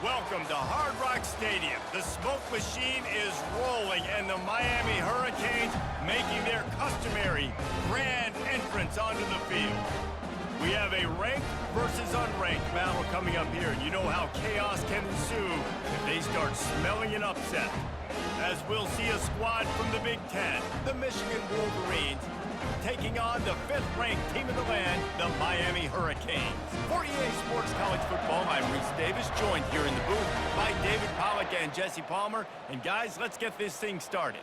Welcome to Hard Rock Stadium. The smoke machine is rolling, and the Miami Hurricanes making their customary grand entrance onto the field. We have a ranked versus unranked battle coming up here, and you know how chaos can ensue if they start smelling an upset. As we'll see a squad from the Big Ten, the Michigan Wolverines, taking on the 5th-ranked team in the land, the Miami Hurricanes. For EA Sports College Football, I'm Reese Davis, joined here in the booth by David Pollack and Jesse Palmer. And guys, let's get this thing started.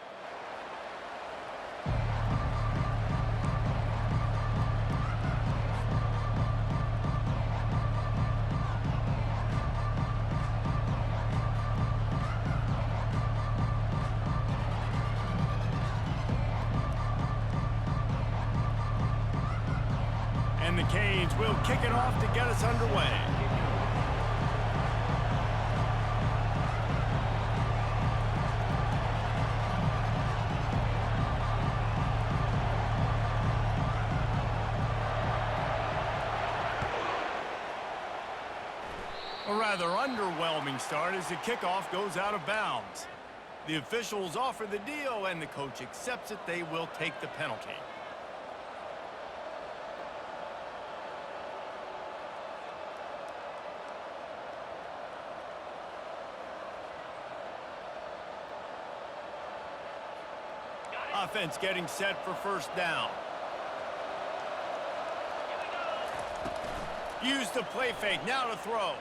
And the Canes will kick it off to get us underway. A rather underwhelming start as the kickoff goes out of bounds. The officials offer the deal and the coach accepts it. They will take the penalty. Offense getting set for first down. Use the play fake, now to throw.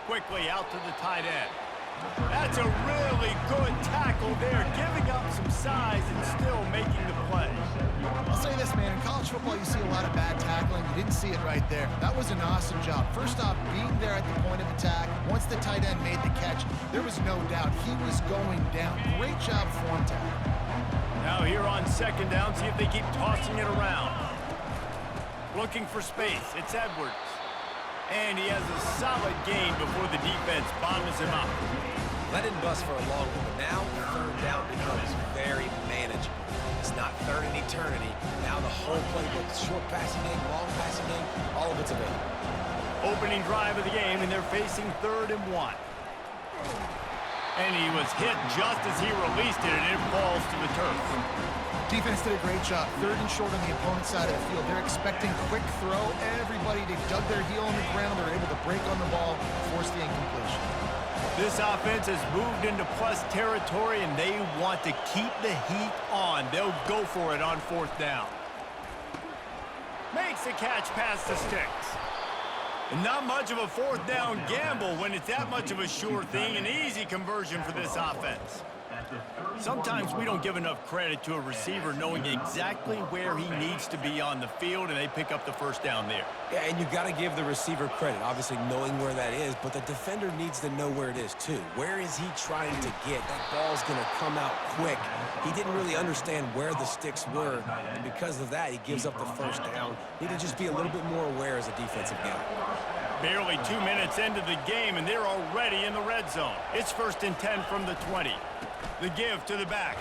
Quickly out to the tight end. That's a really good tackle there, giving up some size and still making the play. I'll say this, man, in college football you see a lot of bad tackling. You didn't see it right there. That was an awesome job. First off, being there at the point of attack. Once the tight end made the catch, there was no doubt he was going down. Great job for him, tackle. Now here on second down, see if they keep tossing it around. Looking for space, it's Edwards. And he has a solid gain before the defense bottles him up. Let it bust for a long one, but now third down becomes very manageable. It's not third in eternity. Now the whole playbook, short passing game, long passing game, all of it's available. Opening drive of the game, and they're facing 3rd and 1. And he was hit just as he released it, and it falls to the turf. Defense did a great job. 3rd and short on the opponent's side of the field. They're expecting quick throw. Everybody, they dug their heel on the ground. They're able to break on the ball, force the incompletion. This offense has moved into plus territory, and they want to keep the heat on. They'll go for it on 4th down. Makes the catch past the sticks. And not much of a 4th down gamble when it's that much of a sure thing. An easy conversion for this offense. Sometimes we don't give enough credit to a receiver knowing exactly where he needs to be on the field, and they pick up the first down there. Yeah, and you got to give the receiver credit, obviously knowing where that is, but the defender needs to know where it is too. Where is he trying to get? That ball's going to come out quick. He didn't really understand where the sticks were, and because of that, he gives up the first down. Need to just be a little bit more aware as a defensive guy. Barely 2 minutes into the game, and they're already in the red zone. It's 1st and 10 from the 20. The give to the back.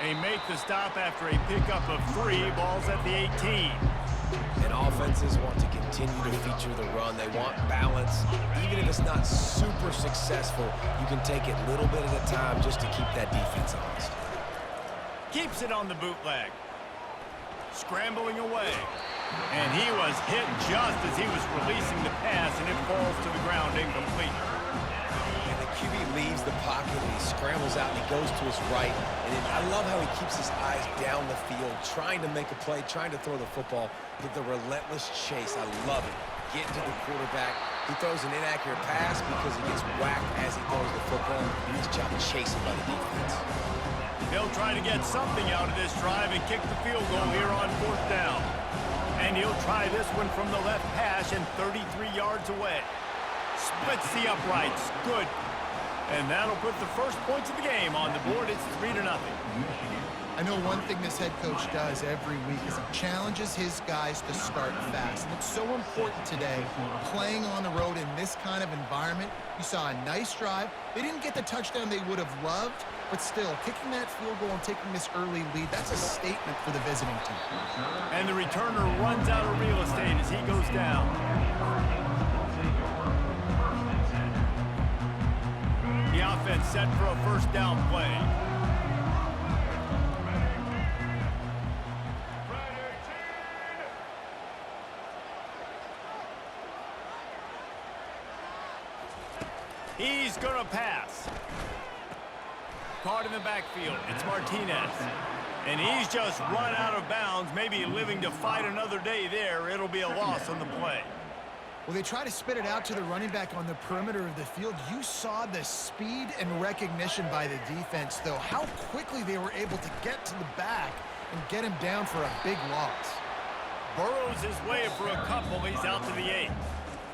They make the stop after a pickup of 3 balls at the 18. And offenses want to continue to feature the run. They want balance. Even if it's not super successful, you can take it little bit at a time just to keep that defense honest. Keeps it on the bootleg. Scrambling away. And he was hit just as he was releasing the pass, and it falls to the ground incomplete. And the QB leaves the pocket, and he scrambles out, and he goes to his right. And I love how he keeps his eyes down the field, trying to make a play, trying to throw the football with the relentless chase. I love it. Getting to the quarterback. He throws an inaccurate pass because he gets whacked as he throws the football. Nice job chasing by the defense. They'll try to get something out of this drive and kick the field goal here on 4th down. And he'll try this one from the left hash and 33 yards away. Splits the uprights. Good. And that'll put the first points of the game on the board. It's 3-0. I know one thing this head coach does every week is he challenges his guys to start fast. And it's so important today, playing on the road in this kind of environment. You saw a nice drive. They didn't get the touchdown they would have loved, but still, kicking that field goal and taking this early lead, that's a statement for the visiting team. And the returner runs out of real estate as he goes down. offense set for a first down play. He's going to pass. Caught in the backfield. It's Martinez. And he's just run out of bounds, maybe living to fight another day there. It'll be a loss on the play. Well, they try to spit it out to the running back on the perimeter of the field. You saw the speed and recognition by the defense, though, how quickly they were able to get to the back and get him down for a big loss. Burrows his way for a couple. He's out to the 8.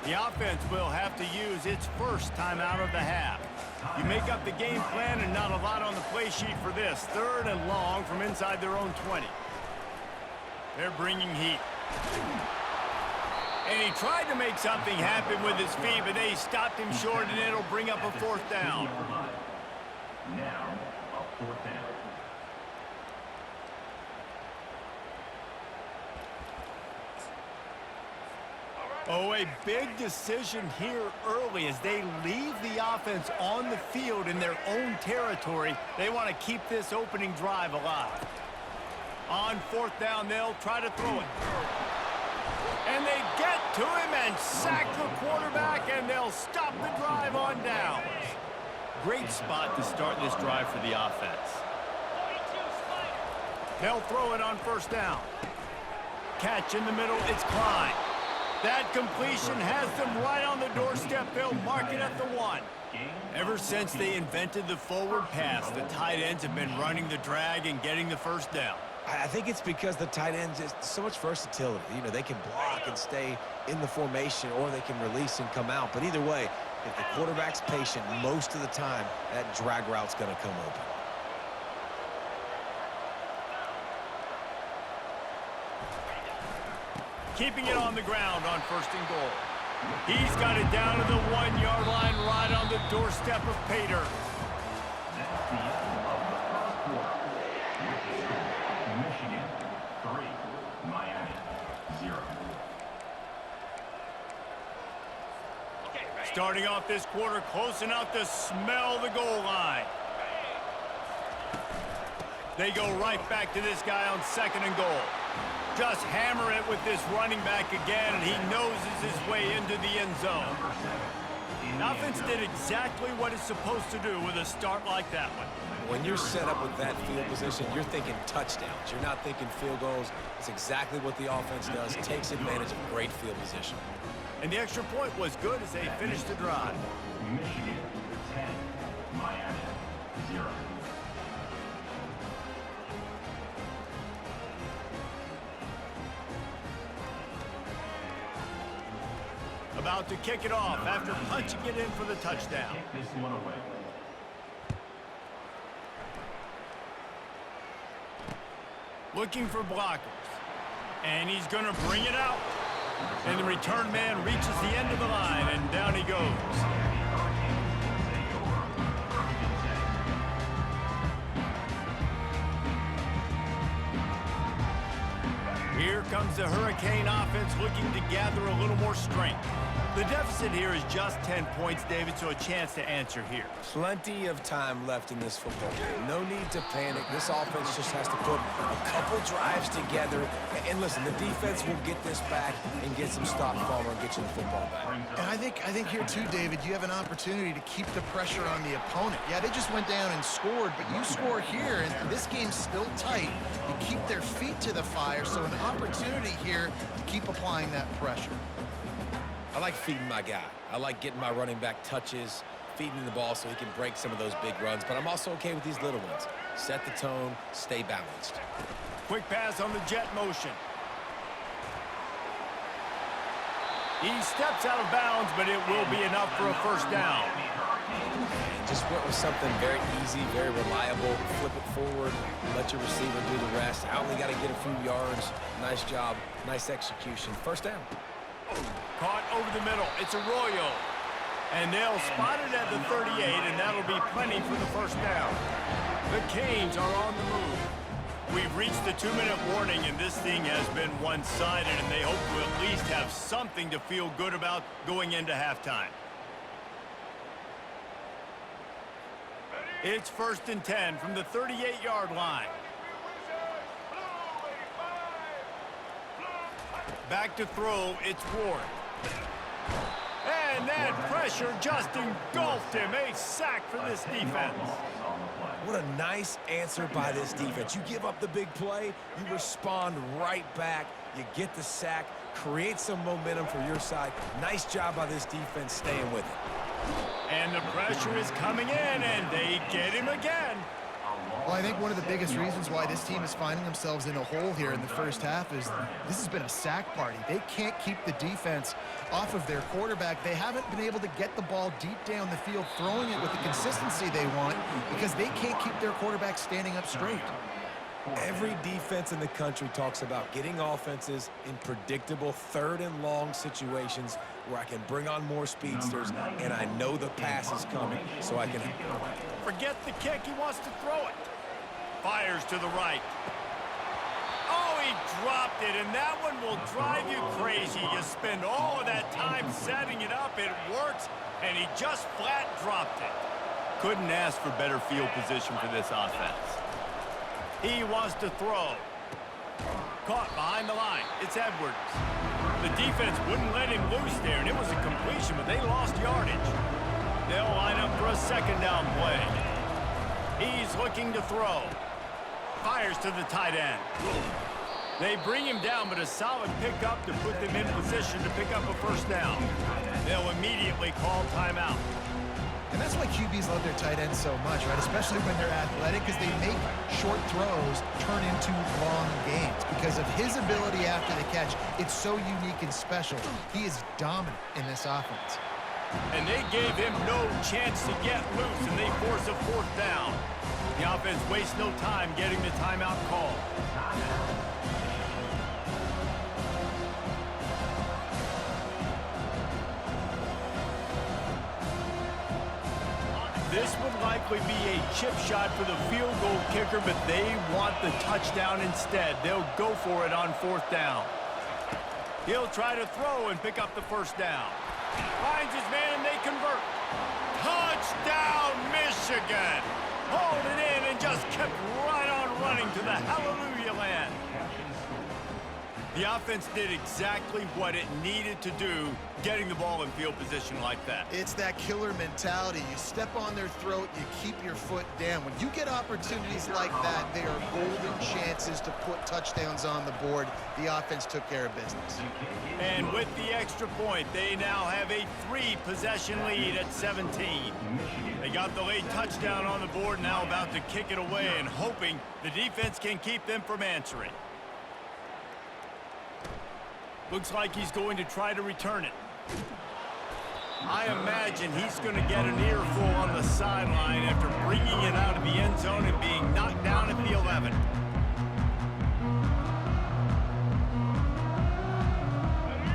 The offense will have to use its first time out of the half. You make up the game plan and not a lot on the play sheet for this. 3rd and long from inside their own 20. They're bringing heat. And he tried to make something happen with his feet, but they stopped him short, and it'll bring up a 4th down. Now, a 4th down. Oh, a big decision here early as they leave the offense on the field in their own territory. They want to keep this opening drive alive. On 4th down, they'll try to throw it. And they get to him and sack the quarterback, and they'll stop the drive on downs. Great spot to start this drive for the offense. They'll throw it on 1st down. Catch in the middle, it's Klein. That completion has them right on the doorstep. They'll mark it at the 1. Ever since they invented the forward pass, the tight ends have been running the drag and getting the 1st down. I think it's because the tight ends is so much versatility. You know, they can block and stay in the formation, or they can release and come out. But either way, if the quarterback's patient most of the time, that drag route's going to come open. Keeping it on the ground on 1st and goal. He's got it down to the 1-yard line, right on the doorstep of Pater. That's the end of the first quarter. Michigan 3, Miami 0. Starting off this quarter close enough to smell the goal line. They go right back to this guy on 2nd and goal. Just hammer it with this running back again, and he noses his way into the end zone. The offense did exactly what it's supposed to do with a start like that one. When you're set up with that field position, you're thinking touchdowns. You're not thinking field goals. It's exactly what the offense does. Takes advantage of great field position. And the extra point was good as they finished the drive. Michigan 10, Miami 0. About to kick it off after punching it in for the touchdown. Kick this one away. Looking for blockers. And he's going to bring it out. And the return man reaches the end of the line, and down he goes. Here comes the Hurricane offense looking to gather a little more strength. The deficit here is just 10 points, David, so a chance to answer here. Plenty of time left in this football game. No need to panic. This offense just has to put a couple drives together. And listen, the defense will get this back and get some stop form and get you the football back. And I think here too, David, you have an opportunity to keep the pressure on the opponent. Yeah, they just went down and scored, but you score here, and this game's still tight. You keep their feet to the fire, so an opportunity here to keep applying that pressure. I like feeding my guy. I like getting my running back touches, feeding the ball so he can break some of those big runs, but I'm also okay with these little ones. Set the tone, stay balanced. Quick pass on the jet motion. He steps out of bounds, but it will be enough for a first down. Just went with something very easy, very reliable. Flip it forward, let your receiver do the rest. I only got to get a few yards. Nice job, nice execution. First down. Caught over the middle. It's Arroyo. And they'll spot it at the 38, and that'll be plenty for the first down. The Canes are on the move. We've reached the 2-minute warning, and this thing has been one-sided, and they hope to at least have something to feel good about going into halftime. It's 1st and 10 from the 38-yard line. Back to throw, it's Ward. And that pressure just engulfed him. A sack for this defense. What a nice answer by this defense. You give up the big play, you respond right back, you get the sack, create some momentum for your side. Nice job by this defense staying with it. And the pressure is coming in, and they get him again. Well, I think one of the biggest reasons why this team is finding themselves in a hole here in the first half is this has been a sack party. They can't keep the defense off of their quarterback. They haven't been able to get the ball deep down the field, throwing it with the consistency they want because they can't keep their quarterback standing up straight. Every defense in the country talks about getting offenses in predictable 3rd and long situations where I can bring on more speedsters and I know the pass is coming, so I can... Forget the kick, he wants to throw it. Fires to the right. Oh, he dropped it, and that one will drive you crazy. You spend all of that time setting it up, it works, and he just flat dropped it. Couldn't ask for better field position for this offense. He wants to throw. Caught behind the line. It's Edwards. The defense wouldn't let him loose there, and it was a completion, but they lost yardage. They'll line up for a 2nd down play. He's looking to throw. Fires to the tight end. They bring him down, but a solid pickup to put them in position to pick up a 1st down. They'll immediately call timeout. And that's why QBs love their tight ends so much, right? Especially when they're athletic, because they make short throws turn into long gains. Because of his ability after the catch, it's so unique and special. He is dominant in this offense. And they gave him no chance to get loose, and they force a 4th down. The offense wastes no time getting the timeout call. This would likely be a chip shot for the field goal kicker, but they want the touchdown instead. They'll go for it on 4th down. He'll try to throw and pick up the 1st down. Finds his man, and they convert. Touchdown, Michigan! Hauled it in and just kept right on running to the hallelujah land. The offense did exactly what it needed to do, getting the ball in field position like that. It's that killer mentality. You step on their throat, you keep your foot down. When you get opportunities like that, they are golden chances to put touchdowns on the board. The offense took care of business. And with the extra point, they now have a 3-possession lead at 17. They got the late touchdown on the board, now about to kick it away and hoping the defense can keep them from answering. Looks like he's going to try to return it. I imagine he's going to get an earful on the sideline after bringing it out of the end zone and being knocked down at the 11.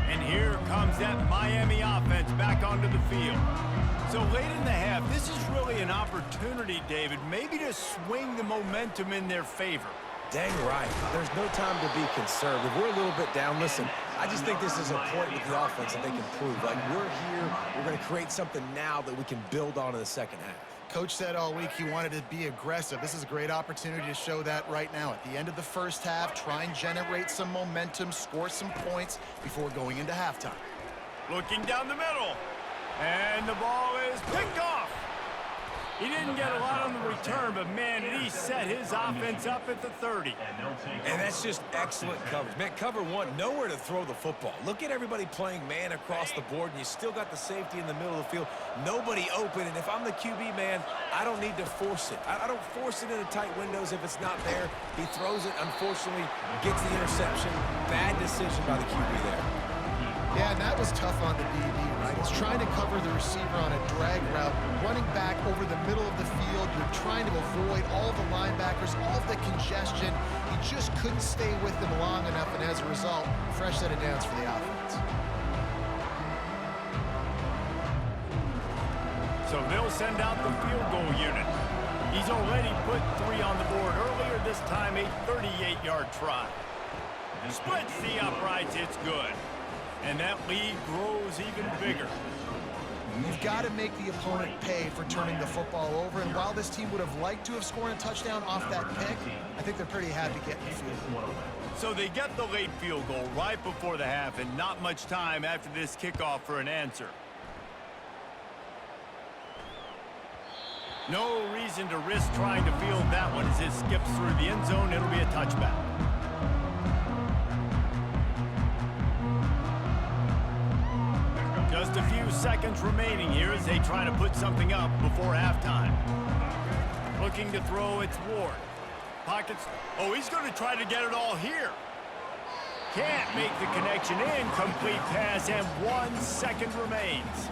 And here comes that Miami offense back onto the field. So late in the half, this is really an opportunity, David, maybe to swing the momentum in their favor. Dang right. There's no time to be conservative. We're a little bit down. Listen, I just think this is a point with the offense that they can prove. Like, we're here, we're going to create something now that we can build on in the 2nd half. Coach said all week he wanted to be aggressive. This is a great opportunity to show that right now. At the end of the 1st half, try and generate some momentum, score some points before going into halftime. Looking down the middle. And the ball is picked off. He didn't get a lot on the return, but, man, he set his offense up at the 30. And that's just excellent coverage. Man, cover 1, nowhere to throw the football. Look at everybody playing man across the board, and you still got the safety in the middle of the field. Nobody open, and if I'm the QB, man, I don't need to force it. I don't force it into tight windows if it's not there. He throws it, unfortunately, gets the interception. Bad decision by the QB there. Yeah, and that was tough on the DB, right? He's trying to cover the receiver on a drag route, running back over the middle of the field. You're trying to avoid all the linebackers, all the congestion. He just couldn't stay with them long enough, and as a result, fresh set of downs for the offense. So they'll send out the field goal unit. He's already put 3 on the board earlier, this time a 38-yard try. Splits the uprights, it's good. And that lead grows even bigger. You've got to make the opponent pay for turning the football over, and while this team would have liked to have scored a touchdown off that pick, I think they're pretty happy getting the field goal. So they get the late field goal right before the half, and not much time after this kickoff for an answer. No reason to risk trying to field that one as it skips through the end zone. It'll be a touchback. Just a few seconds remaining here as they try to put something up before halftime. Looking to throw, it's Ward. Pockets. Oh, he's going to try to get it all here. Can't make the connection. Incomplete pass, and 1 second remains.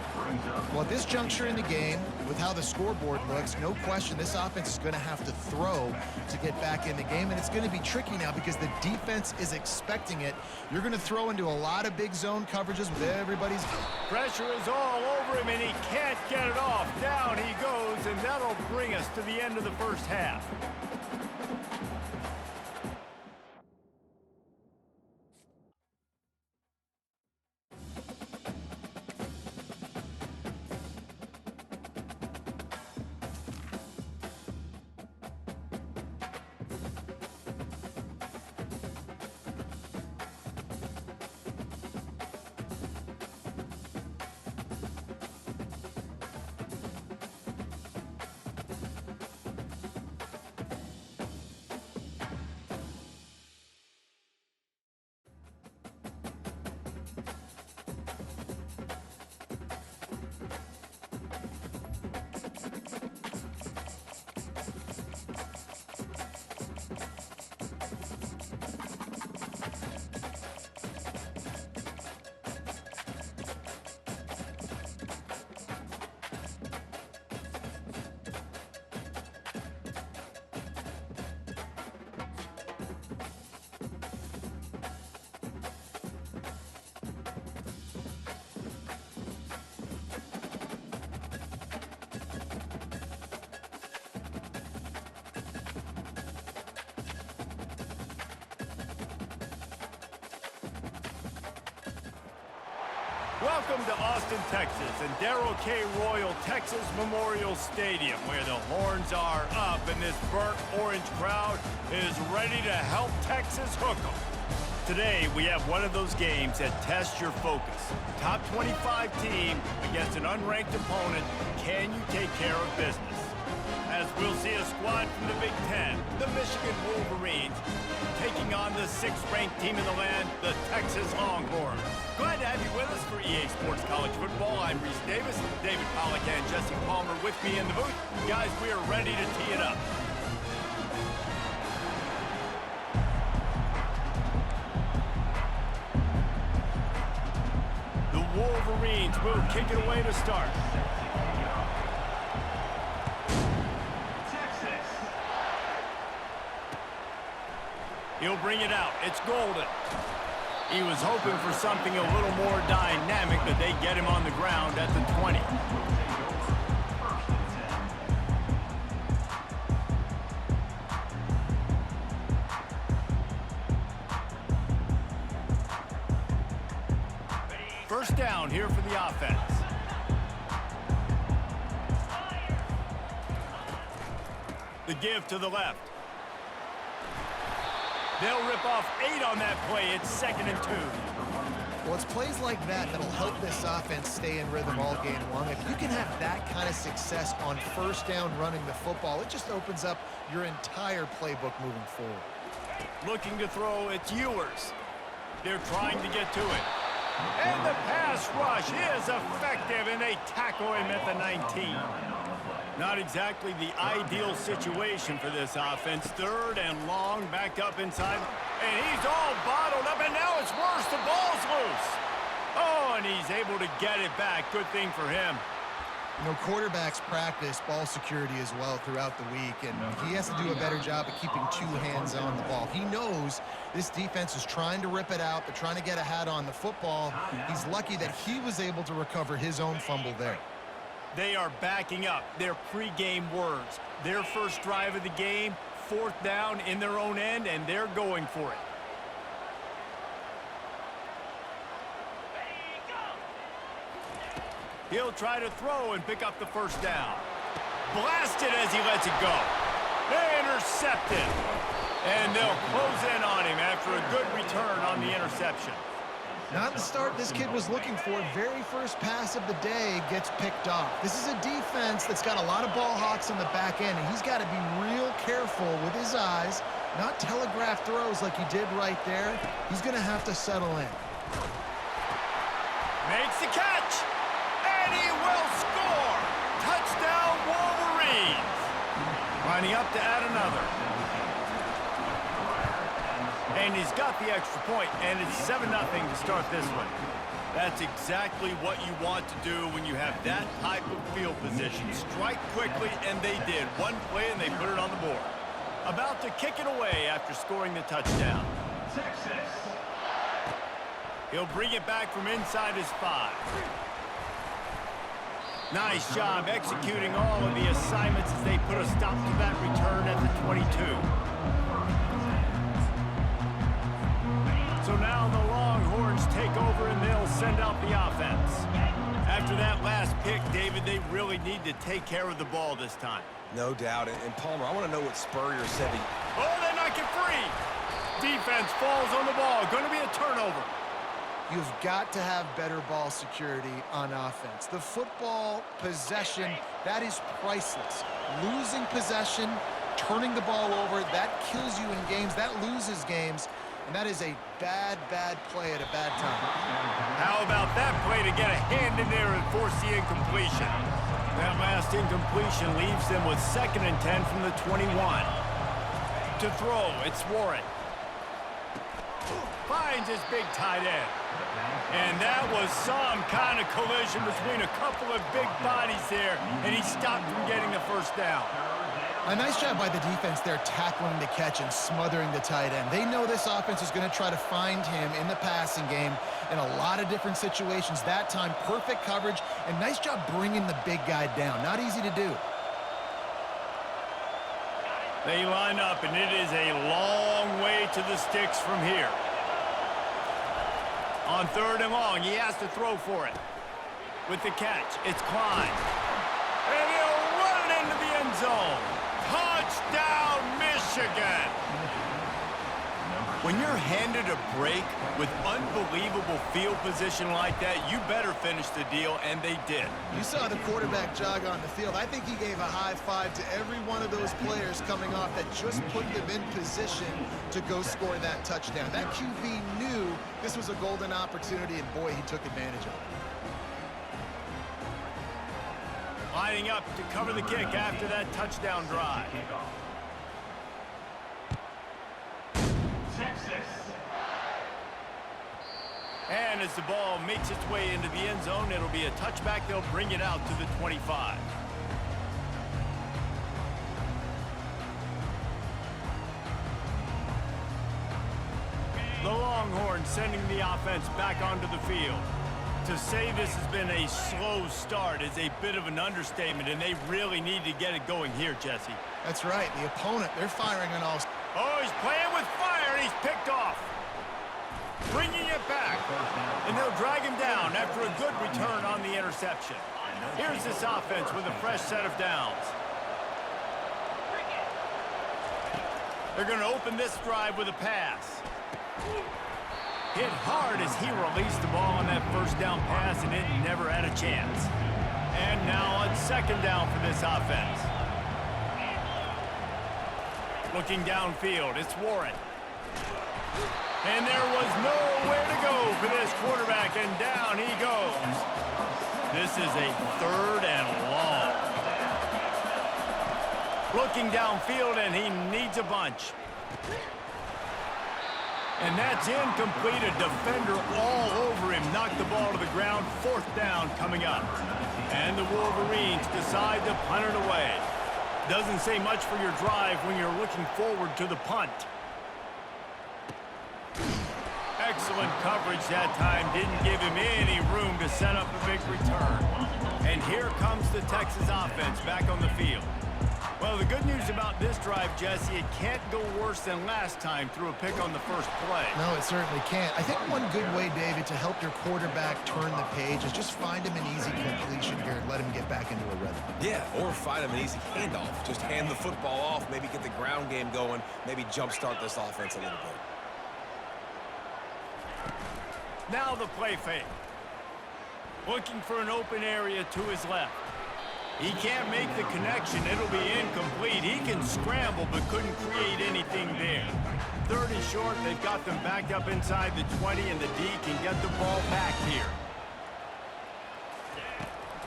Well, at this juncture in the game, with how the scoreboard looks, no question this offense is going to have to throw to get back in the game, and it's going to be tricky now because the defense is expecting it. You're going to throw into a lot of big zone coverages with everybody's... Pressure is all over him, and he can't get it off. Down he goes, and that'll bring us to the end of the first half. Welcome to Austin, Texas, and Darrell K. Royal Texas Memorial Stadium, where the horns are up and this burnt orange crowd is ready to help Texas hook 'em. Today, we have one of those games that tests your focus. Top 25 team against an unranked opponent. Can you take care of business? As we'll see a squad from the Big Ten, the Michigan Wolverines, taking on the 6th-ranked team in the land, the Texas Longhorns. Glad to have you with us for EA Sports College Football. I'm Reese Davis, David Pollack, and Jesse Palmer with me in the booth. Guys, we are ready to tee it up. The Wolverines will kick it away to start. He'll bring it out. It's Golden. He was hoping for something a little more dynamic, but they get him on the ground at the 20. First down here for the offense. The give to the left. They'll rip off 8 on that play. It's 2nd and 2. Well, it's plays like that that'll help this offense stay in rhythm all game long. If you can have that kind of success on first down running the football, it just opens up your entire playbook moving forward. Looking to throw, it's Ewers. They're trying to get to it. And the pass rush is effective, and they tackle him at the 19. Not exactly the ideal situation for this offense. 3rd and long, back up inside. And he's all bottled up, and now it's worse. The ball's loose. Oh, and he's able to get it back. Good thing for him. You know, quarterbacks practice ball security as well throughout the week, and he has to do a better job of keeping 2 hands on the ball. He knows this defense is trying to rip it out. They're trying to get a hat on the football. He's lucky that he was able to recover his own fumble there. They are backing up their pregame words. Their first drive of the game, 4th down in their own end, and they're going for it. He'll try to throw and pick up the first down. Blasted as he lets it go. Intercepted. And they'll close in on him after a good return on the interception. Not the start this kid was looking for. Very first pass of the day gets picked off. This is a defense that's got a lot of ball hawks on the back end, and he's got to be real careful with his eyes, not telegraph throws like he did right there. He's going to have to settle in. Makes the catch, and he will score. Touchdown, Wolverines. Lining up to add another. And he's got the extra point, and it's 7-0 to start this one. That's exactly what you want to do when you have that type of field position. Strike quickly, and they did. One play, and they put it on the board. About to kick it away after scoring the touchdown. Texas. He'll bring it back from inside his 5. Nice job executing all of the assignments as they put a stop to that return at the 22. So now the Longhorns take over and they'll send out the offense. After that last pick, David, they really need to take care of the ball this time. No doubt. And Palmer, I want to know what Spurrier said. Oh, they knock it free. Defense falls on the ball. Going to be a turnover. You've got to have better ball security on offense. The football possession, that is priceless. Losing possession, turning the ball over, that kills you in games, that loses games. And that is a bad, bad play at a bad time. How about that play to get a hand in there and force the incompletion? That last incompletion leaves them with 2nd and 10 from the 21. To throw, it's Warren. Finds his big tight end. And that was some kind of collision between a couple of big bodies there, and he stopped from getting the first down. A nice job by the defense there tackling the catch and smothering the tight end. They know this offense is going to try to find him in the passing game in a lot of different situations. That time, perfect coverage, and nice job bringing the big guy down. Not easy to do. They line up, and it is a long way to the sticks from here. On 3rd and long, he has to throw for it. With the catch, it's Klein. And he'll run it into the end zone. Touchdown, Michigan! When you're handed a break with unbelievable field position like that, you better finish the deal, and they did. You saw the quarterback jog on the field. I think he gave a high five to every one of those players coming off that just put them in position to go score that touchdown. That QB knew this was a golden opportunity, and boy, he took advantage of it. Lining up to cover the kick after that touchdown drive. Texas. And as the ball makes its way into the end zone, it'll be a touchback. They'll bring it out to the 25. The Longhorns sending the offense back onto the field. To say this has been a slow start is a bit of an understatement, and they really need to get it going here, Jesse. That's right. The opponent, they're firing on all. Oh, he's playing with fire, and he's picked off. Bringing it back, and they'll drag him down after a good return on the interception. Here's this offense with a fresh set of downs. They're going to open this drive with a pass. Hit hard as he released the ball on that first down pass, and it never had a chance. And now on 2nd down for this offense. Looking downfield, it's Warren. And there was nowhere to go for this quarterback, and down he goes. This is a 3rd and long. Looking downfield, and he needs a bunch. And that's incomplete. A defender all over him. Knocked the ball to the ground. 4th down coming up. And the Wolverines decide to punt it away. Doesn't say much for your drive when you're looking forward to the punt. Excellent coverage that time. Didn't give him any room to set up a big return. And here comes the Texas offense back on the field. Well, the good news about this drive, Jesse, it can't go worse than last time through a pick on the first play. No, it certainly can't. I think one good way, David, to help your quarterback turn the page is just find him an easy completion here and let him get back into a rhythm. Yeah, or find him an easy handoff. Just hand the football off, maybe get the ground game going, maybe jumpstart this offense a little bit. Now the play fake. Looking for an open area to his left. He can't make the connection. It'll be incomplete. He can scramble, but couldn't create anything there. Third and short. They've got them backed up inside the 20, and the D can get the ball back here.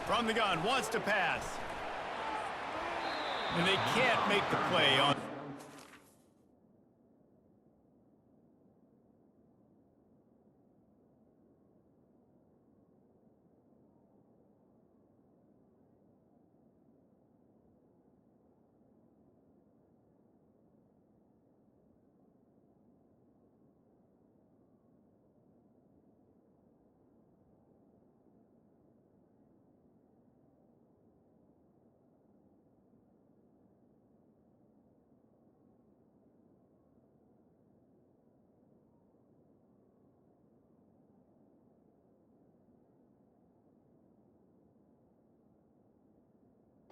From the gun, wants to pass. And they can't make the play on.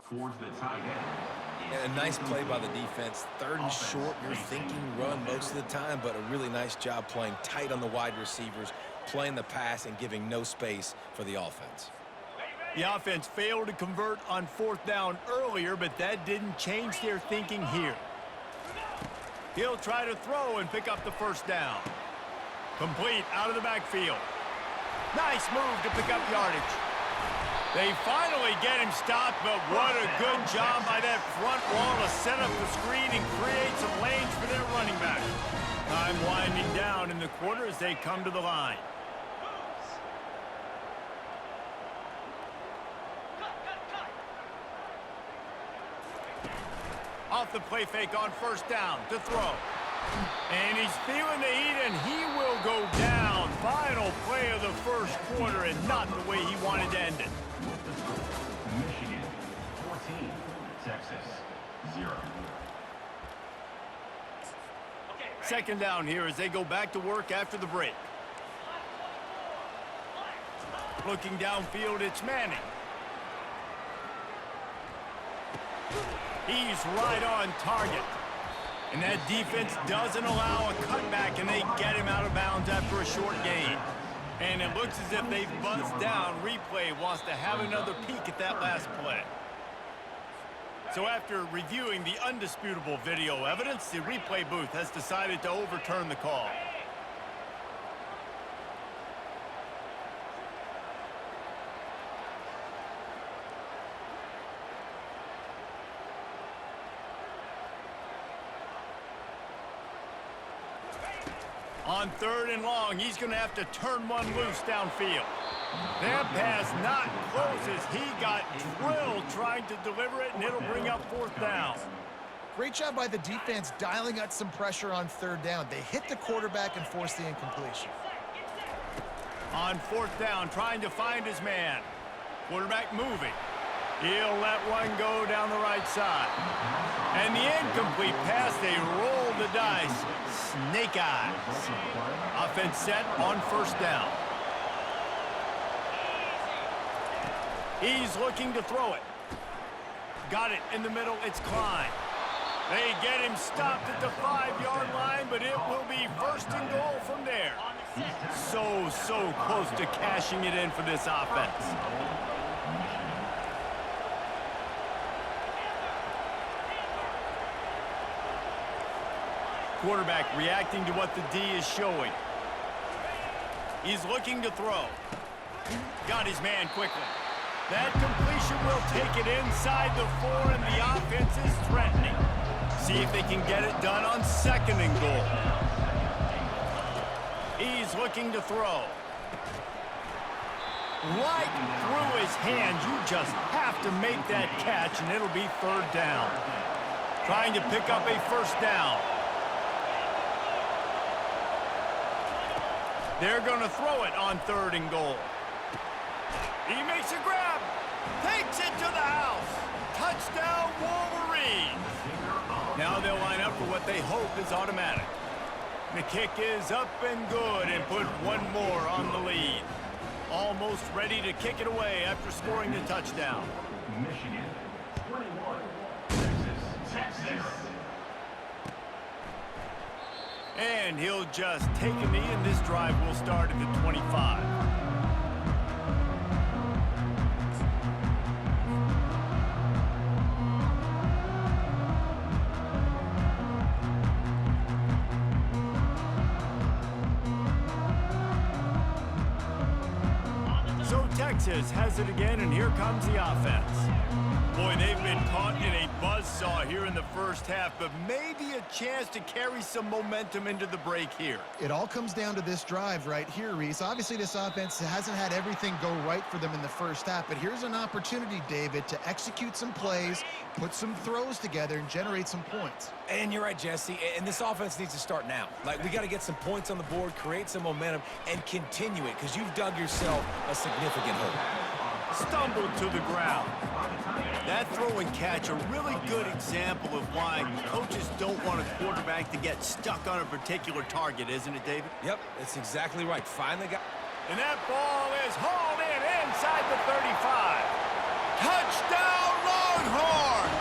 Towards the tight end. And a nice play by the defense. Third and short, you're thinking run most of the time, but a really nice job playing tight on the wide receivers, playing the pass and giving no space for the offense. The offense failed to convert on fourth down earlier, but that didn't change their thinking here. He'll try to throw and pick up the first down. Complete out of the backfield. Nice move to pick up yardage. They finally get him stopped, but what a good job by that front wall to set up the screen and create some lanes for their running back. Time winding down in the quarter as they come to the line. Off the play fake on first down to throw. And he's feeling the heat, and he will go down. Final play of the first quarter, and not the way he wanted to end it. Michigan 14, Texas 0. Second down here as they go back to work after the break. Looking downfield, it's Manning. He's right on target. And that defense doesn't allow a cutback, and they get him out of bounds after a short gain. And it looks as if they've buzzed down. Replay wants to have another peek at that last play. So after reviewing the undisputable video evidence, the replay booth has decided to overturn the call. On third and long, he's going to have to turn one loose downfield. That pass not close as he got drilled trying to deliver it, and it'll bring up fourth down. Great job by the defense dialing up some pressure on third down. They hit the quarterback and forced the incompletion. On fourth down, trying to find his man. Quarterback moving. He'll let one go down the right side. And the incomplete pass, they roll the dice. Snake eyes. Offense set on first down. He's looking to throw it. Got it in the middle, it's Klein. They get him stopped at the 5-yard line, but it will be first and goal from there. So close to cashing it in for this offense. Quarterback reacting to what the D is showing. He's looking to throw. Got his man quickly. That completion will take it inside the 4, and the offense is threatening. See if they can get it done on second and goal. He's looking to throw. Right through his hands. You just have to make that catch, and it'll be third down. Trying to pick up a first down. They're going to throw it on 3rd and goal. He makes a grab. Takes it to the house. Touchdown, Wolverines. Now they'll line up for what they hope is automatic. The kick is up and good and put one more on the lead. Almost ready to kick it away after scoring the touchdown. Michigan, 21. Texas. And he'll just take a knee, and this drive will start at the 25. So Texas has it again, and here comes the offense. Boy, they've been caught in a buzzsaw here in the first half, but maybe a chance to carry some momentum into the break here. It all comes down to this drive right here, Reese. Obviously, this offense hasn't had everything go right for them in the first half, but here's an opportunity, David, to execute some plays, put some throws together, and generate some points. And you're right, Jesse, and this offense needs to start now. Like, we got to get some points on the board, create some momentum, and continue it, because you've dug yourself a significant hole. Stumbled to the ground. That throw and catch, a really good example of why coaches don't want a quarterback to get stuck on a particular target, isn't it, David? Yep, that's exactly right. Finally got... And that ball is hauled in inside the 35. Touchdown, Longhorns!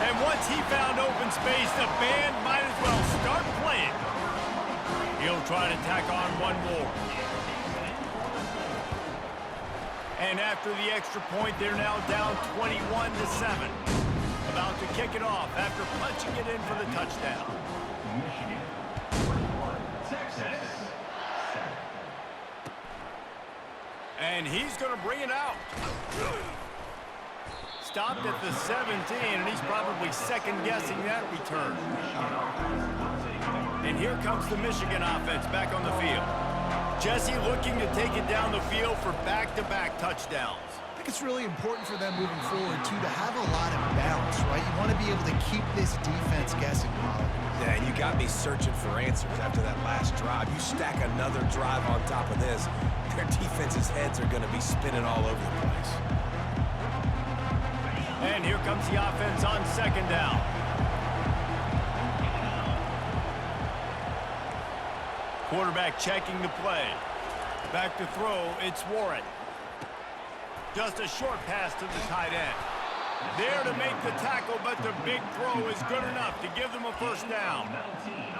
And once he found open space, the band might as well start playing. He'll try to tack on one more. And after the extra point, they're now down 21-7. About to kick it off after punching it in for the touchdown. Michigan, 21. Texas. And he's going to bring it out. Stopped at the 17, and he's probably second-guessing that return. And here comes the Michigan offense back on the field. Jesse looking to take it down the field for back-to-back touchdowns. I think it's really important for them moving forward, too, to have a lot of balance, right? You want to be able to keep this defense guessing, Molly. Yeah, and you got me searching for answers after that last drive. You stack another drive on top of this, their defense's heads are going to be spinning all over the place. And here comes the offense on 2nd down. Quarterback checking the play. Back to throw, it's Warren. Just a short pass to the tight end. There to make the tackle, but the big throw is good enough to give them a first down.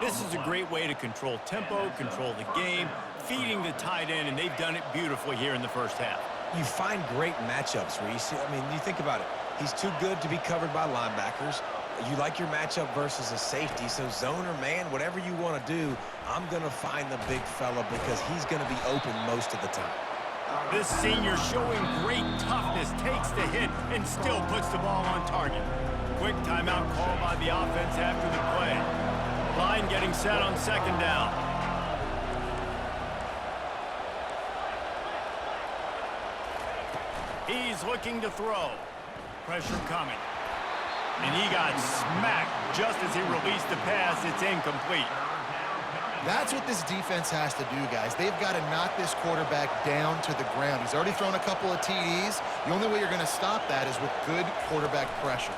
This is a great way to control tempo, control the game, feeding the tight end, and they've done it beautifully here in the first half. You find great matchups, Reese. I mean, you think about it. He's too good to be covered by linebackers. You like your matchup versus a safety, so zone or man, whatever you want to do, I'm going to find the big fella because he's going to be open most of the time. This senior showing great toughness, takes the hit, and still puts the ball on target. Quick timeout call by the offense after the play. Line getting set on 2nd down. He's looking to throw. Pressure coming. And he got smacked just as he released the pass. It's incomplete. That's what this defense has to do, guys. They've got to knock this quarterback down to the ground. He's already thrown a couple of TDs. The only way you're going to stop that is with good quarterback pressure.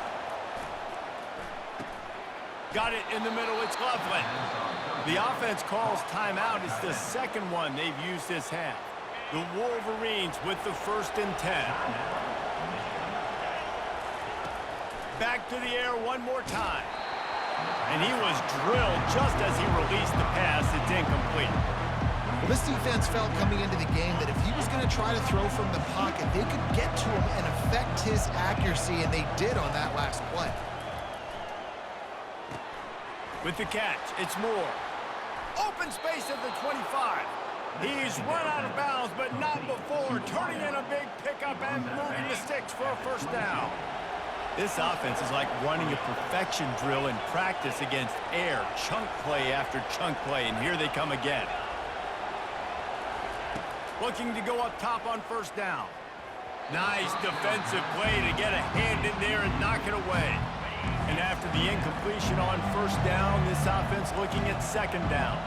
Got it in the middle. It's Loveland. The offense calls timeout. It's the second one they've used this half. The Wolverines with the 1st and 10. Back to the air one more time. And he was drilled just as he released the pass. It's incomplete. Well, this defense felt coming into the game that if he was going to try to throw from the pocket, they could get to him and affect his accuracy, and they did on that last play. With the catch, it's Moore. Open space at the 25. He's run out of bounds, but not before turning in a big pickup and moving the sticks for a first down. This offense is like running a perfection drill in practice against air, chunk play after chunk play, and here they come again. Looking to go up top on 1st down. Nice defensive play to get a hand in there and knock it away. And after the incompletion on 1st down, this offense looking at 2nd down.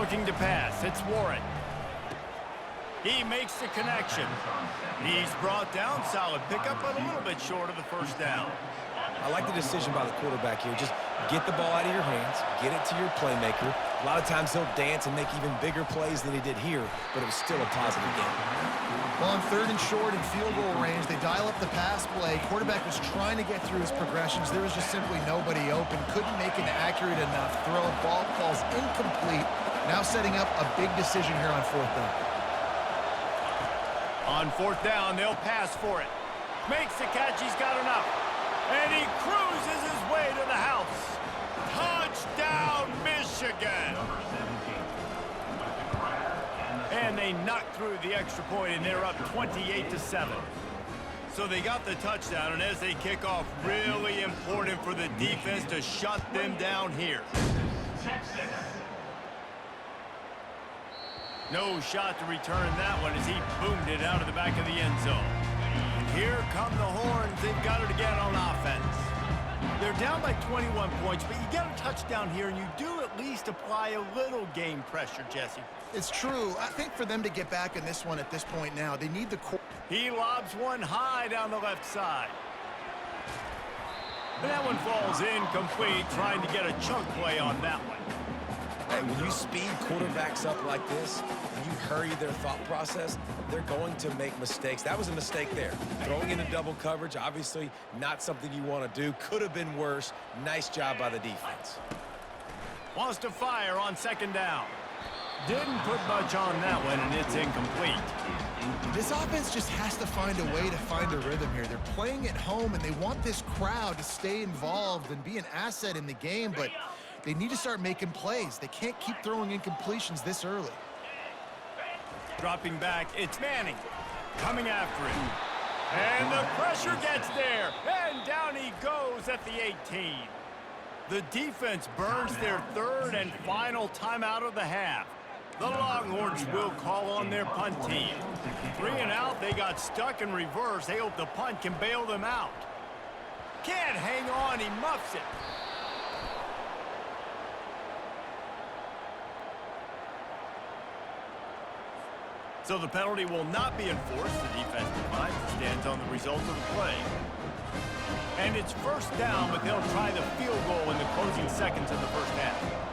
Looking to pass. It's Warren. He makes the connection. He's brought down. Solid pickup, but a little bit short of the first down. I like the decision by the quarterback here. Just get the ball out of your hands, get it to your playmaker. A lot of times he'll dance and make even bigger plays than he did here, but it was still a positive game. Well, on 3rd and short and field goal range, they dial up the pass play. Quarterback was trying to get through his progressions. There was just simply nobody open. Couldn't make an accurate enough throw. Ball falls incomplete. Now setting up a big decision here on 4th down. On 4th down, they'll pass for it. Makes the catch. He's got enough. And he cruises his way to the house. Touchdown, Michigan! And they knocked through the extra point, and they're up 28-7. So they got the touchdown, and as they kick off, really important for the defense to shut them down here. No shot to return that one as he boomed it out of the back of the end zone. Here come the horns. They've got it again on offense. They're down by 21 points, but you get a touchdown here, and you do at least apply a little game pressure, Jesse. It's true. I think for them to get back in this one at this point now, they need the... He lobs one high down the left side. And that one falls incomplete, trying to get a chunk play on that one. Hey, when you speed quarterbacks up like this, when you hurry their thought process, they're going to make mistakes. That was a mistake there. Throwing into double coverage, obviously not something you want to do. Could have been worse. Nice job by the defense. Wants to fire on 2nd down. Didn't put much on that one, and it's incomplete. This offense just has to find a way to find a rhythm here. They're playing at home, and they want this crowd to stay involved and be an asset in the game, but they need to start making plays. They can't keep throwing incompletions this early. Dropping back, it's Manning. Coming after him. And the pressure gets there. And down he goes at the 18. The defense burns their 3rd and final timeout of the half. The Longhorns will call on their punt team. 3 and out, they got stuck in reverse. They hope the punt can bail them out. Can't hang on, he muffs it. So the penalty will not be enforced. The defense declines and stands on the result of the play. And it's 1st down, but they'll try the field goal in the closing seconds of the first half.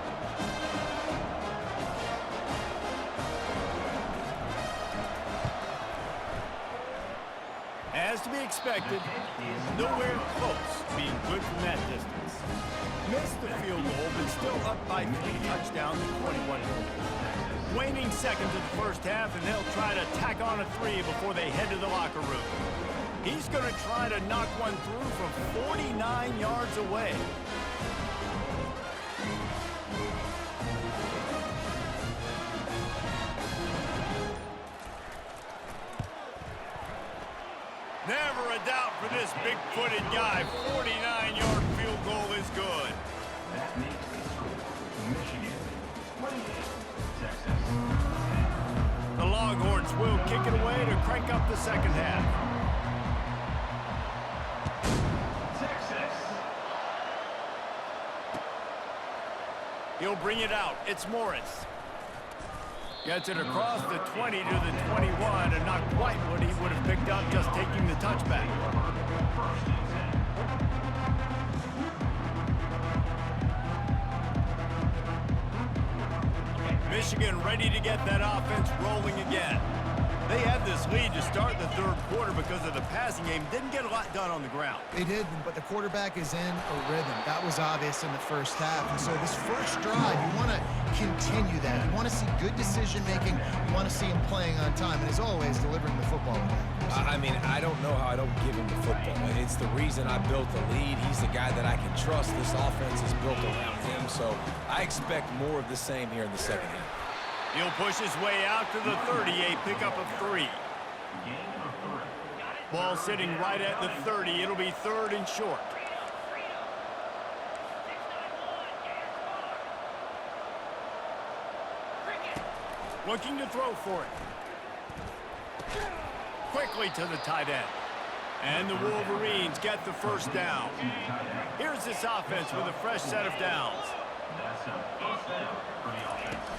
As to be expected, nowhere close to being good from that distance. Missed the field goal, but still up by 3 touchdowns and 21 points. Waning seconds of the first half, and they'll try to tack on a 3 before they head to the locker room. He's going to try to knock one through from 49 yards away. Never a doubt for this big-footed guy. 49-yard field goal is good. That makes the score Michigan 28, Texas. The Longhorns will kick it away to crank up the second half. Texas. He'll bring it out. It's Morris. Gets it across the 20 to the 21, and not quite what he would have picked up just taking the touchback. Michigan ready to get that offense rolling again. They had this lead to start the 3rd quarter because of the passing game. Didn't get a lot done on the ground. They did, but the quarterback is in a rhythm. That was obvious in the first half. And so this first drive, you want to continue that. You want to see good decision-making. You want to see him playing on time. And as always, delivering the football. I mean, I don't know how I don't give him the football. It's the reason I built the lead. He's the guy that I can trust. This offense is built around him. So I expect more of the same here in the second half. He'll push his way out to the 38, pickup of 3. Ball sitting right at the 30. It'll be 3rd and short. Looking to throw for it. Quickly to the tight end. And the Wolverines get the first down. Here's this offense with a fresh set of downs. That's a first down for the offense.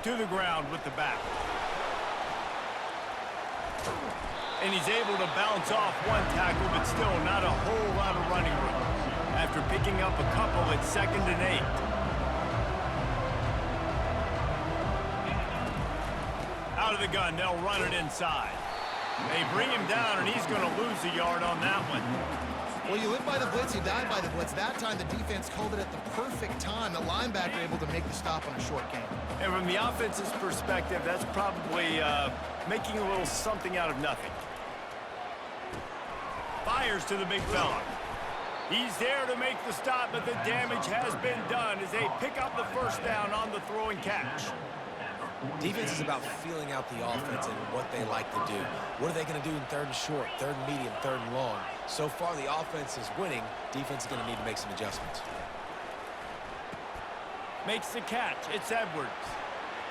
to the ground with the back. And he's able to bounce off one tackle, but still not a whole lot of running room after picking up a couple at 2nd and 8. Out of the gun, they'll run it inside. They bring him down, and he's going to lose a yard on that one. Well, you live by the blitz, you die by the blitz. That time, the defense called it at the perfect time. The linebacker able to make the stop on a short game. And from the offense's perspective, that's probably making a little something out of nothing. Fires to the big fella. He's there to make the stop, but the damage has been done as they pick up the first down on the throw and catch. Defense is about feeling out the offense and what they like to do. What are they going to do in 3rd and short, 3rd and medium, 3rd and long? So far, the offense is winning. Defense is going to need to make some adjustments. Makes the catch. It's Edwards.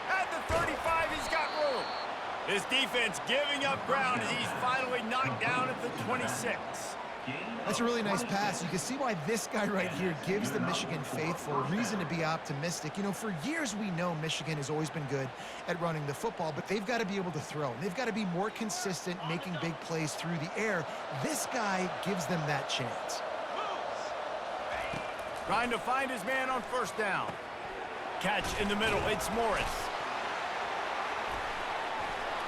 At the 35, he's got room. His defense giving up ground as he's finally knocked down at the 26. That's a really nice pass. You can see why this guy right here gives the Michigan faithful a reason to be optimistic. You know, for years we know Michigan has always been good at running the football, but they've got to be able to throw. And they've got to be more consistent making big plays through the air. This guy gives them that chance. Trying to find his man on first down. Catch in the middle. It's Morris.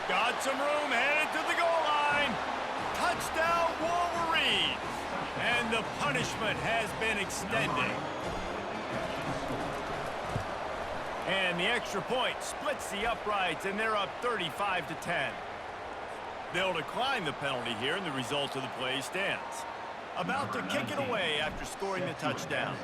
Got some room, headed to the goal line. Touchdown, Wolverines. And the punishment has been extended. And the extra point splits the uprights, and they're up 35-10. They'll decline the penalty here, and the result of the play stands. About to kick it away after scoring the touchdown.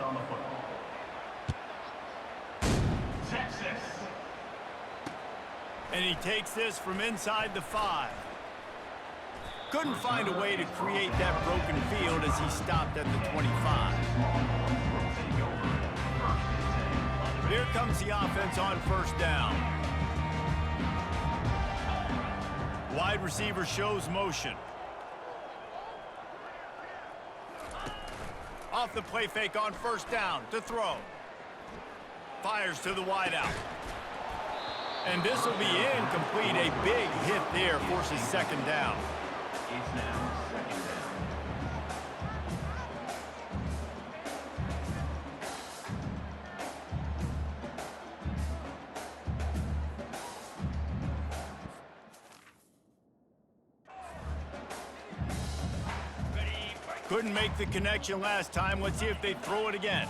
And he takes this from inside the 5. Couldn't find a way to create that broken field as he stopped at the 25. Here comes the offense on first down. Wide receiver shows motion. Off the play fake on first down to throw. Fires to the wideout. And this will be incomplete. A big hit there forces 2nd down. It's now 2nd down. Couldn't make the connection last time. Let's see if they throw it again.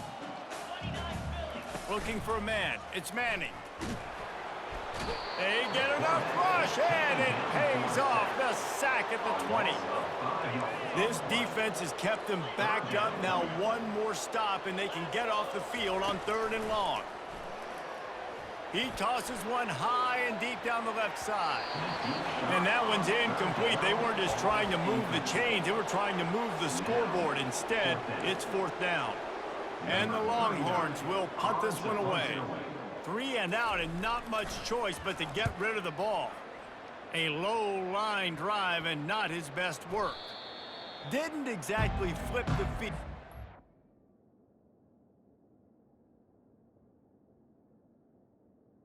Looking for a man. It's Manning. They get enough rush, and it pays off. The sack at the 20. This defense has kept them backed up. Now one more stop, and they can get off the field on 3rd and long. He tosses one high and deep down the left side. And that one's incomplete. They weren't just trying to move the chains. They were trying to move the scoreboard. Instead, it's 4th down. And the Longhorns will punt this one away. 3 and out, and not much choice but to get rid of the ball. A low line drive and not his best work. Didn't exactly flip the feet.